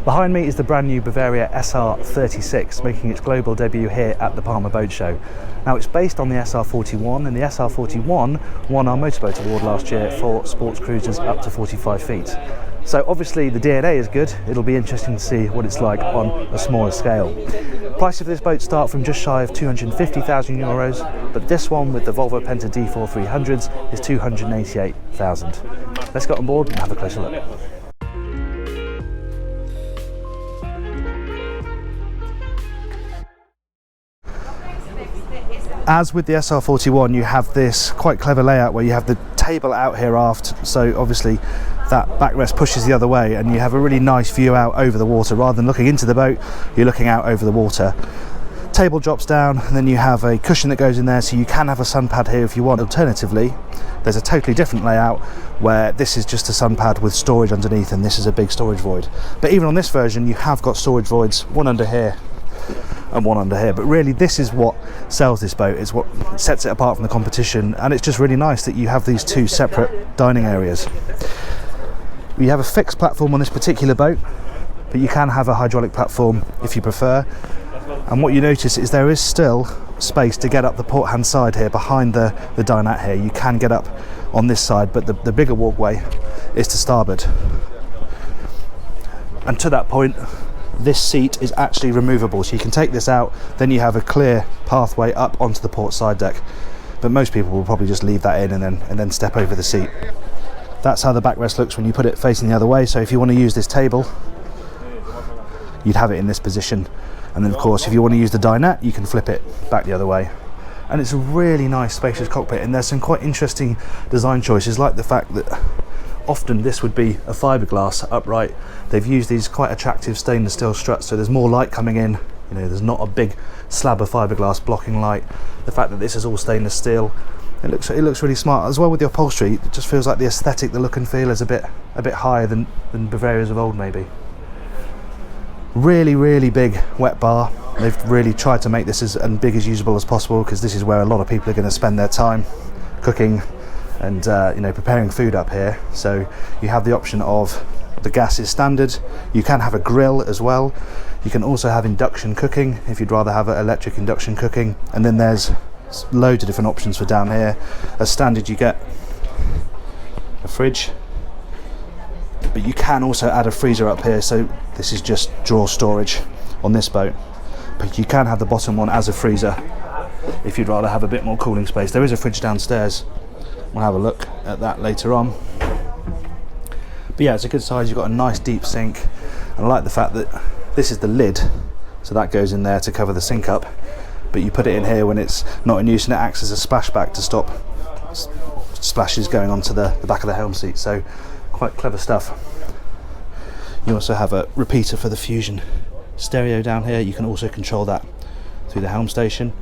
Behind me is the brand new Bavaria SR36, making its global debut here at the Palma Boat Show. Now it's based on the SR41, and the SR41 won our Motorboat Award last year for sports cruisers up to 45 feet. So obviously the DNA is good. It'll be interesting to see what it's like on a smaller scale. Price of this boat start from just shy of €250,000, but this one with the Volvo Penta D4 300s is €288,000. Let's get on board and have a closer look. As with the SR41, you have this quite clever layout where you have the table out here aft, so obviously that backrest pushes the other way and you have a really nice view out over the water. Rather than looking into the boat, you're looking out over the water. Table drops down and then you have a cushion that goes in there, so you can have a sun pad here if you want. Alternatively, there's a totally different layout where this is just a sun pad with storage underneath, and this is a big storage void. But even on this version, you have got storage voids, one under here and one under here. But really this is what sells this boat, is what sets it apart from the competition, and it's just really nice that you have these two separate dining areas. You have a fixed platform on this particular boat, but you can have a hydraulic platform if you prefer. And what you notice is there is still space to get up the port hand side here behind the dinette here. You can get up on this side, but the bigger walkway is to starboard. And to that point, this seat is actually removable, so you can take this out, then you have a clear pathway up onto the port side deck. But most people will probably just leave that in and then step over the seat. That's how the backrest looks when you put it facing the other way. So if you want to use this table, you'd have it in this position, and then of course if you want to use the dinette, you can flip it back the other way. And it's a really nice spacious cockpit, and there's some quite interesting design choices, like the fact that often this would be a fiberglass upright. They've used these quite attractive stainless steel struts, so there's more light coming in. You know, there's not a big slab of fiberglass blocking light. The fact that this is all stainless steel, it looks really smart as well. With the upholstery, it just feels like the aesthetic, the look and feel is a bit higher than Bavarias of old maybe. Really big wet bar. They've really tried to make this as big as usable as possible, because this is where a lot of people are going to spend their time cooking and you know, preparing food up here. So you have the option of the gas is standard. You can have a grill as well. You can also have induction cooking if you'd rather have electric induction cooking, and then there's loads of different options for down here. As standard, you get a fridge, but you can also add a freezer up here, so this is just drawer storage on this boat, but you can have the bottom one as a freezer if you'd rather have a bit more cooling space. There is a fridge downstairs. We'll have a look at that later on. But yeah, it's a good size. You've got a nice deep sink, and I like the fact that this is the lid, so that goes in there to cover the sink up, but you put it in here when it's not in use, and it acts as a splashback to stop splashes going onto the back of the helm seat. So quite clever stuff. You also have a repeater for the Fusion stereo down here. You can also control that through the helm station.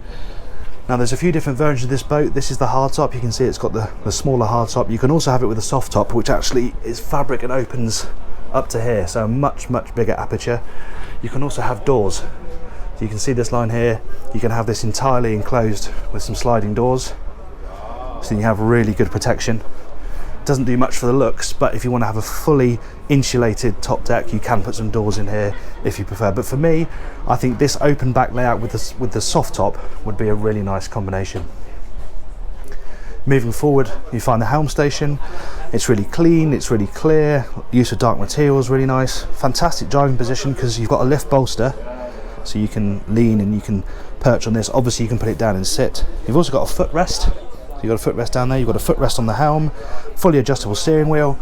Now there's a few different versions of this boat. This is the hardtop. You can see it's got the smaller hardtop. You can also have it with a soft top, which actually is fabric and opens up to here, so a much bigger aperture. You can also have doors. So you can see this line here. You can have this entirely enclosed with some sliding doors, so you have really good protection. Doesn't do much for the looks, but if you want to have a fully insulated top deck, you can put some doors in here if you prefer. But for me, I think this open back layout with the soft top would be a really nice combination. Moving forward, you find the helm station. It's really clean, it's really clear. Use of dark materials, really nice. Fantastic driving position, because you've got a lift bolster, so you can lean and you can perch on this. Obviously you can put it down and sit. You've also got a footrest. You've got a footrest down there, you've got a footrest on the helm, fully adjustable steering wheel.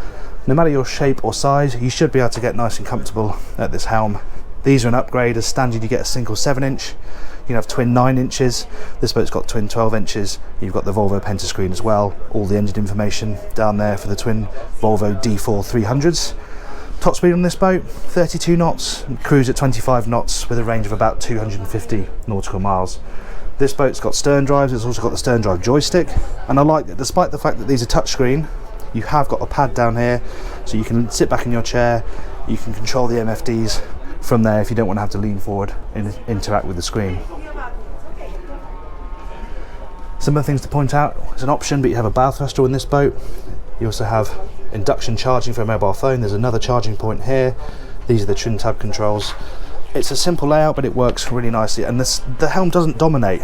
No matter your shape or size, you should be able to get nice and comfortable at this helm. These are an upgrade. As standard, you get a single 7-inch. You can have twin 9 inches. This boat's got twin 12 inches. You've got the Volvo Penta screen as well. All the engine information down there for the twin Volvo D4 300s. Top speed on this boat, 32 knots. Cruise at 25 knots with a range of about 250 nautical miles. This boat's got stern drives. It's also got the stern drive joystick, and I like that despite the fact that these are touchscreen, you have got a pad down here, so you can sit back in your chair. You can control the MFDs from there if you don't want to have to lean forward and interact with the screen. Some of the things to point out, it's an option, but you have a bow thruster in this boat. You also have induction charging for a mobile phone. There's another charging point here. These are the trim tab controls. It's a simple layout, but it works really nicely, and the helm doesn't dominate.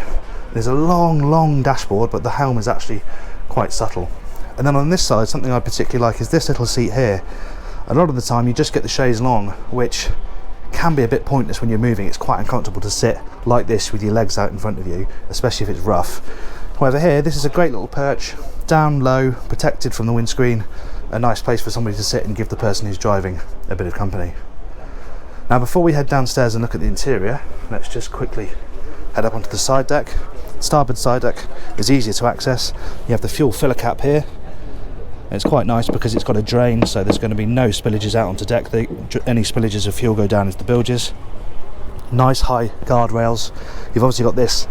There's a long dashboard, but the helm is actually quite subtle. And then on this side, something I particularly like is this little seat here. A lot of the time you just get the chaise longue, which can be a bit pointless when you're moving. It's quite uncomfortable to sit like this with your legs out in front of you, especially if it's rough. However, here, this is a great little perch, down low, protected from the windscreen, a nice place for somebody to sit and give the person who's driving a bit of company. Now, before we head downstairs and look at the interior, let's just quickly head up onto the side deck. Starboard side deck is easier to access. You have the fuel filler cap here. It's quite nice because it's got a drain, so there's going to be no spillages out onto deck. Any spillages of fuel go down into the bilges. Nice high guardrails. You've obviously got this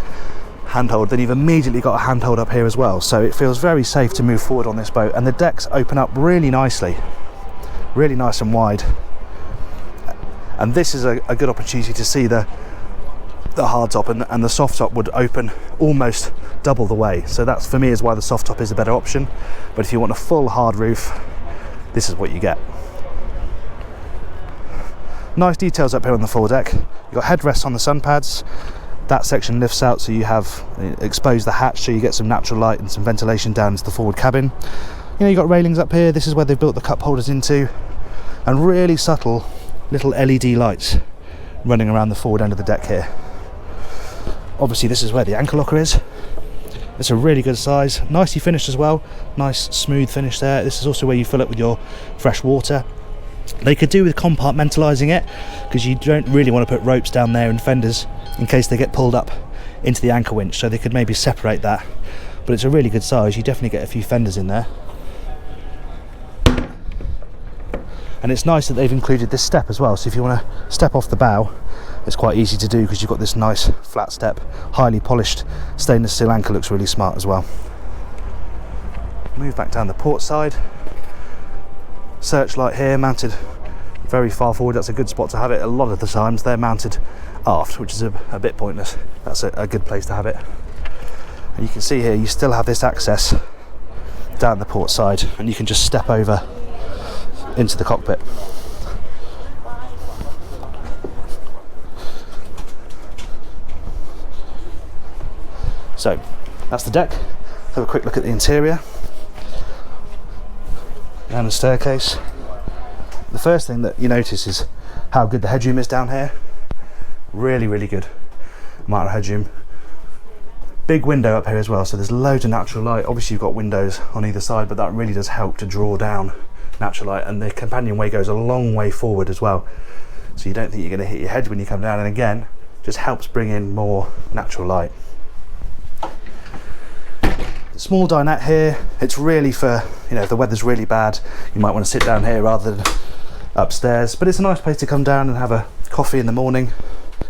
handhold, then you've immediately got a handhold up here as well, so it feels very safe to move forward on this boat, and the decks open up really nicely, really nice and wide. And this is a good opportunity to see the hard top, and the soft top would open almost double the way, so that's, for me, is why the soft top is a better option. But if you want a full hard roof, this is what you get. Nice details up here on the foredeck. You've got headrests on the sun pads. That section lifts out, so you have exposed the hatch, so you get some natural light and some ventilation down into the forward cabin. You know, you've got railings up here. This is where they've built the cup holders into, and really subtle little LED lights running around the forward end of the deck here. Obviously, this is where the anchor locker is. It's a really good size, nicely finished as well. Nice smooth finish there. This is also where you fill it with your fresh water. They could do with compartmentalising it, because you don't really want to put ropes down there and fenders in case they get pulled up into the anchor winch, so they could maybe separate that. But it's a really good size. You definitely get a few fenders in there. And it's nice that they've included this step as well, so if you want to step off the bow, it's quite easy to do because you've got this nice flat step. Highly polished stainless steel anchor looks really smart as well. Move back down the port side. Searchlight here, mounted very far forward. That's a good spot to have it. A lot of the times they're mounted aft, which is a bit pointless. That's a good place to have it. And you can see here, you still have this access down the port side, and you can just step over into the cockpit. So that's the deck. Let's have a quick look at the interior. Down the staircase. The first thing that you notice is how good the headroom is down here. Really good amount of headroom. Big window up here as well, so there's loads of natural light. Obviously you've got windows on either side, but that really does help to draw down natural light, and the companionway goes a long way forward as well, so you don't think you're going to hit your head when you come down, and again, just helps bring in more natural light. Small dinette here. It's really for, you know, if the weather's really bad, you might want to sit down here rather than upstairs, but it's a nice place to come down and have a coffee in the morning.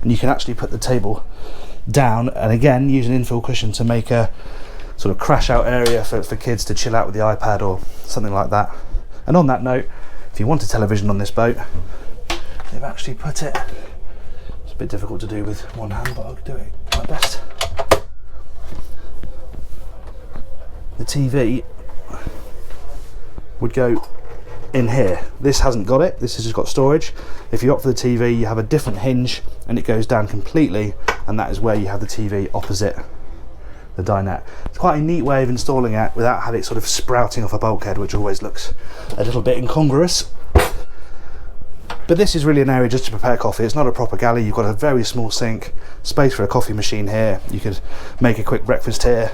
And you can actually put the table down, and again use an infill cushion to make a sort of crash out area for kids to chill out with the iPad or something like that. And on that note, if you want a television on this boat, they've actually put it, it's a bit difficult to do with one hand, but I'll do it my best. The TV would go in here. This hasn't got it, this has just got storage. If you opt for the TV, you have a different hinge and it goes down completely, and that is where you have the TV opposite the dinette. It's quite a neat way of installing it without having it sort of sprouting off a bulkhead, which always looks a little bit incongruous. But this is really an area just to prepare coffee. It's not a proper galley. You've got a very small sink, space for a coffee machine here. You could make a quick breakfast here.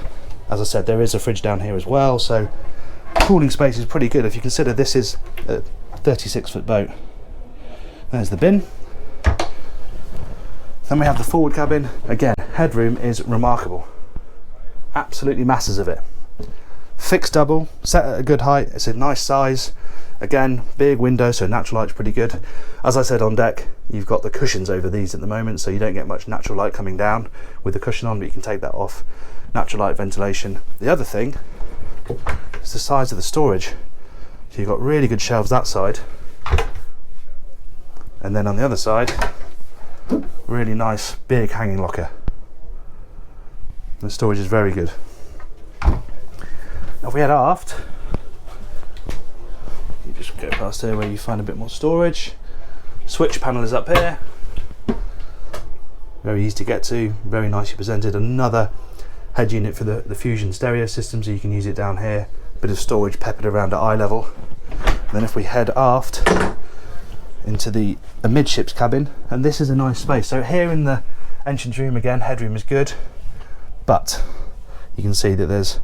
As I said, there is a fridge down here as well, so cooling space is pretty good if you consider this is a 36-foot boat. There's the bin. Then we have the forward cabin. Again, headroom is remarkable. Absolutely masses of it. Fixed double, set at a good height. It's a nice size. Again, big window, so natural light's pretty good. As I said on deck, you've got the cushions over these at the moment, so you don't get much natural light coming down with the cushion on, but you can take that off. Natural light ventilation. The other thing is the size of the storage. So you've got really good shelves that side, and then on the other side, really nice big hanging locker. The storage is very good. Now if we head aft, you just go past here where you find a bit more storage. Switch panel is up here. Very easy to get to, very nicely presented. Another head unit for the Fusion stereo system, so you can use it down here. Bit of storage peppered around at eye level. And then if we head aft into the midship's cabin, and this is a nice space. So here in the entrance room, again, headroom is good, but you can see that there's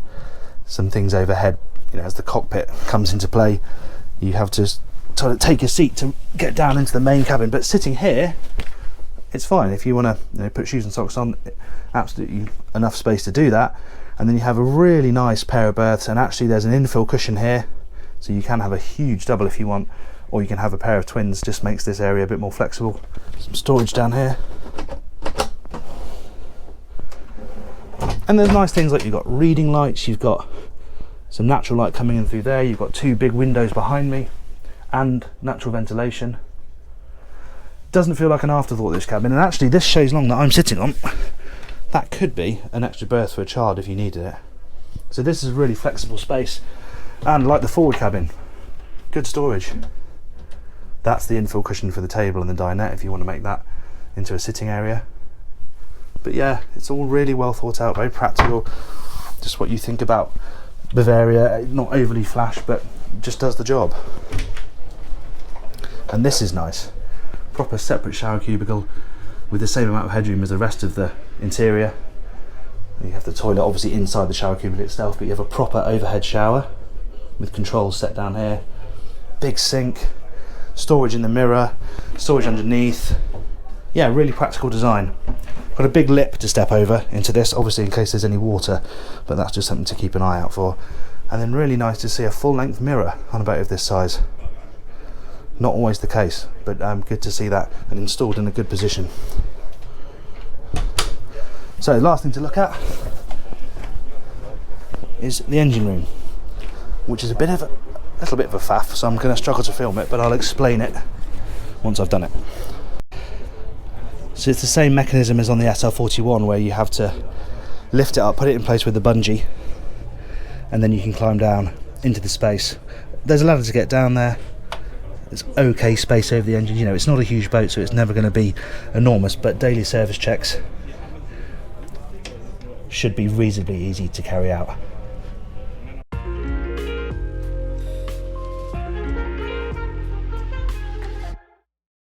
some things overhead. You know, as the cockpit comes into play, you have to sort of take a seat to get down into the main cabin. But sitting here, it's fine. If you want to put shoes and socks on, absolutely enough space to do that. And then you have a really nice pair of berths, and actually there's an infill cushion here, so you can have a huge double if you want, or you can have a pair of twins. Just makes this area a bit more flexible. Some storage down here. And there's nice things like you've got reading lights, you've got some natural light coming in through there, you've got two big windows behind me, and natural ventilation. Doesn't feel like an afterthought, this cabin. And actually this chaise longue that I'm sitting on, that could be an extra berth for a child if you needed it. So this is a really flexible space. And like the forward cabin, good storage. That's the infill cushion for the table and the dinette if you want to make that into a sitting area. But yeah, it's all really well thought out, very practical. Just what you think about Bavaria, not overly flash, but just does the job. And this is nice. Proper separate shower cubicle with the same amount of headroom as the rest of the interior. You have the toilet obviously inside the shower cubicle itself, but you have a proper overhead shower with controls set down here. Big sink, storage in the mirror, storage underneath. Yeah, really practical design. Got a big lip to step over into this, obviously in case there's any water, but that's just something to keep an eye out for. And then really nice to see a full-length mirror on a boat of this size. Not always the case, but good to see that and installed in a good position. So last thing to look at is the engine room, which is a little bit of a faff, so I'm going to struggle to film it, but I'll explain it once I've done it. So it's the same mechanism as on the SR41, where you have to lift it up, put it in place with the bungee, and then you can climb down into the space. There's a ladder to get down there. There's okay space over the engine. You know, it's not a huge boat, so it's never going to be enormous, but daily service checks should be reasonably easy to carry out.